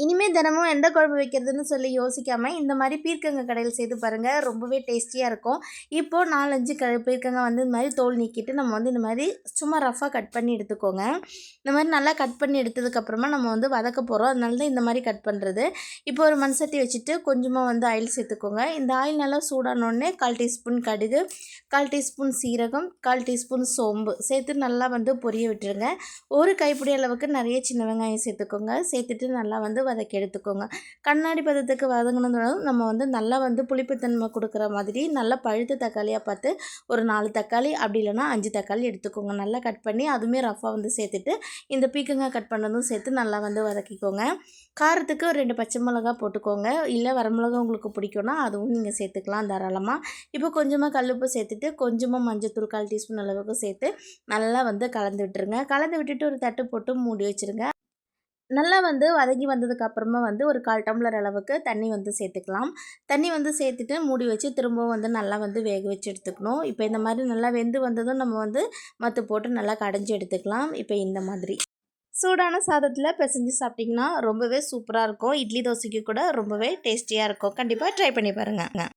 இனிமே தினமும் எந்த குழம்பு வைக்கிறதுன்னு சொல்லி யோசிக்காமல் இந்த மாதிரி பீர்க்கங்காய் கடையில் செய்து பாருங்கள். ரொம்பவே டேஸ்டியாக இருக்கும். இப்போது 4-5 பீர்க்கங்காய் வந்து இந்த மாதிரி தோல் நீக்கிட்டு நம்ம வந்து இந்த மாதிரி சும்மா ரஃபாக கட் பண்ணி எடுத்துக்கோங்க. இந்த மாதிரி நல்லா கட் பண்ணி எடுத்ததுக்கப்புறமா நம்ம வந்து வதக்க போகிறோம். அதனால தான் இந்த மாதிரி கட் பண்ணுறது. இப்போ ஒரு மண்சட்டி வச்சுட்டு கொஞ்சமாக வந்து ஆயில் சேர்த்துக்கோங்க. இந்த ஆயில் நல்லா சூடானோடனே 1/4 டீஸ்பூன் கடுகு, 1/4 டீஸ்பூன் சீரகம், 1/4 டீஸ்பூன் சோம்பு சேர்த்து நல்லா வந்து பொரிய விட்டுருங்க. ஒரு கைப்பிடி அளவுக்கு நிறைய சின்ன வெங்காயம் சேர்த்துக்கோங்க. சேர்த்துட்டு நல்லா வந்து வதக்கி எடுத்துக்கோங்க. கண்ணாடி பதத்துக்கு வதங்கினதும் நம்ம வந்து நல்லா வந்து புளிப்புத்தன்மை கொடுக்குற மாதிரி நல்லா பழுத்த தக்காளியாக பார்த்து ஒரு 4 தக்காளி அப்படி இல்லைனா 5 தக்காளி எடுத்துக்கோங்க. நல்லா கட் பண்ணி அதுவுமே ரஃபாக வந்து சேர்த்துட்டு இந்த பீக்கங்காய் கட் பண்ணதும் சேர்த்து நல்லா வந்து வதக்கிக்கோங்க. காரத்துக்கு ஒரு 2 பச்சை மிளகா போட்டுக்கோங்க. இல்லை வரமிளகா உங்களுக்கு பிடிக்கும்னா அதுவும் நீங்கள் சேர்த்துக்கலாம் தாராளமாக. இப்போ கொஞ்சமாக கல்லுப்பு சேர்த்துட்டு கொஞ்சமாக மஞ்சத்தூள் 1/4 டீஸ்பூன் அளவுக்கு சேர்த்து நல்லா வந்து கலந்து விட்டுருங்க. கலந்து விட்டுட்டு ஒரு தட்டு போட்டு மூடி வச்சுருங்க. நல்லா வந்து வதங்கி வந்ததுக்கப்புறமா வந்து ஒரு 1/4 டம்ளர் அளவுக்கு தண்ணி வந்து சேர்த்துக்கலாம். தண்ணி வந்து சேர்த்துட்டு மூடி வச்சு திரும்பவும் வந்து நல்லா வந்து வேக வச்சு எடுத்துக்கணும். இப்போ இந்த மாதிரி நல்லா வெந்து வந்ததும் நம்ம வந்து மத்து போட்டு நல்லா கடைஞ்சி எடுத்துக்கலாம். இப்போ இந்த மாதிரி சூடான சாதத்தில் பிசைஞ்சு சாப்பிட்டிங்கன்னா ரொம்பவே சூப்பராக இருக்கும். இட்லி தோசைக்கு கூட ரொம்பவே டேஸ்டியாக இருக்கும். கண்டிப்பாக ட்ரை பண்ணி பாருங்கள்.